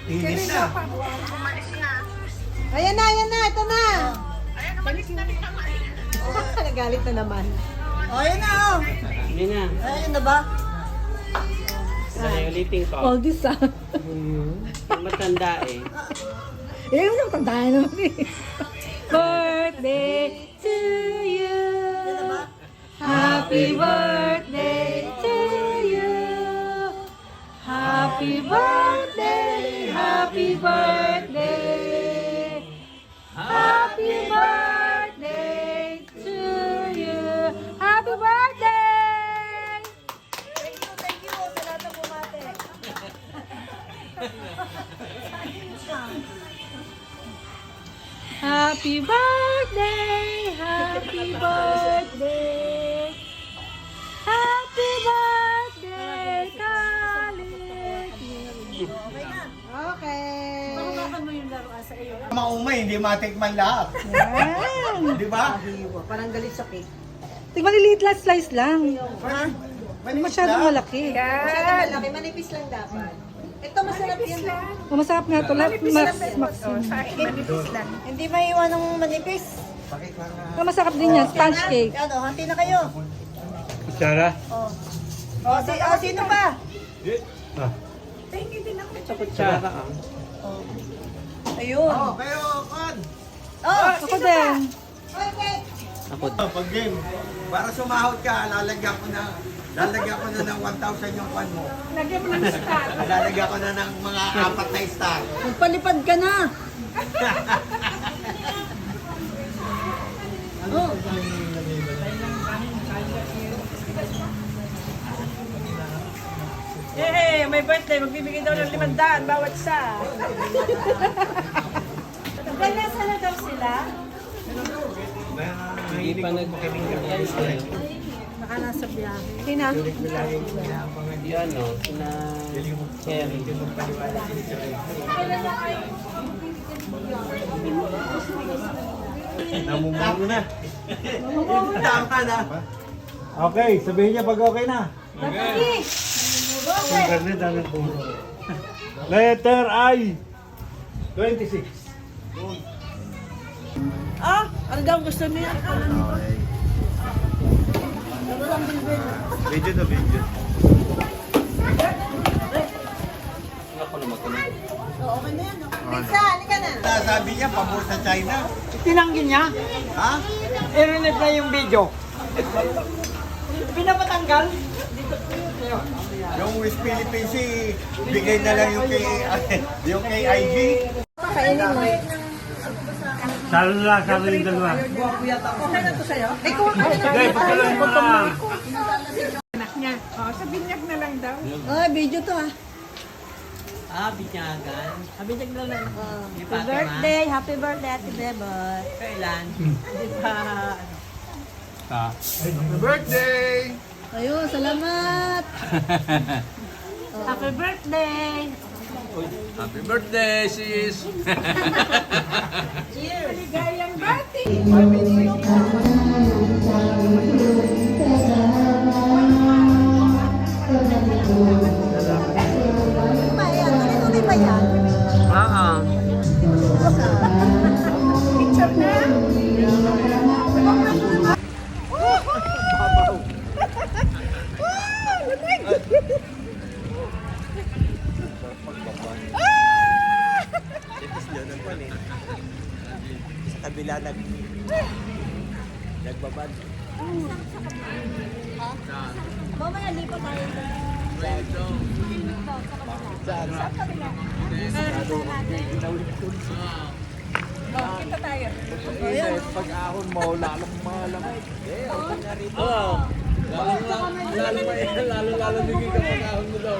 Inis na. Ayan na, ito na. Nagalit na naman. Oh, ayan na, oh. Hindi na. Ayan na ba? Ay, ulitin ko. All this Yung matanda eh. yung natandaan naman eh. Birthday to you. Happy birthday to you. Happy birthday, happy birthday. Happy birthday to you. Happy birthday! Thank you. Sa lahat ng bumate. Happy birthday, happy birthday. Happy birthday, Khalid. Okay na. Okay. Makukakan mo yung laruan sa iyo. Maumay, hindi matikman lahat. Yan. Di ba? Parang galit sa cake. Tingnan maliliit lang slice lang. Ha? Hindi masyadong malaki. Masyadong malaki. Manipis lang dapat. Ito masarap yan. Oh, masarap nga ito. Manipis lang. Hindi maiwan ng manipis. Masarap din yan. Sponge cake. Ano, hanti na kayo. Kutsara? Oh. Sino pa? Sa kutsara ah. Ayun. Oh, pero, Juan. Oh, Ako din. Ako. Pag game, para sumahod ka, lalagyan ko na ng 1,000 yung kwan mo. Lalagyan mo ng star. Lalagyan ko na ng mga 4 na star. magpalipad ka na. Oh. Eh, may birthday, magbibigay daw ng 500 bawat isa. Ganyan sana daw sila. Hindi pa nag-yes eh. Baka nasa biyahe. Sina? Yan o, sina Cherry. Namumuno na. Tama na. Okay, sabihin niya pag okay na. Okay. Letter I. 26. Ah, ano daw gusto niya? Video to video. Ako na magkunin. Okay na yan. Pizza, halika na. Sabi niya, pabor sa China. Tinanggi niya, Ha? i-reply yung video. Pinapatanggal. Yung West Philippines, bigay na lang yung kay IG. Kainin mo. Salo na, salo yung dalawa. Okay na to sa'yo? Ay, kuha ka na. Okay, pagkalan mo na. Anak niya. Oh, sa binyag na lang daw. Oh, video to ah. Ah, binyagan. Binyag na lang. Happy Birthday, happy birthday, Ate Bebot. Kailan? Happy birthday! Ayun, salamat. Happy birthday. Happy birthday, sis! Maligayang birthday! Ano ba yan? Oo. Picture na! Sa kabila nagbabad. Mamaya lipat tayo. Kita tayo. Pag ahon mo, lalong malamay. Oo. Lalo bigay ka pag-ahon mo daw.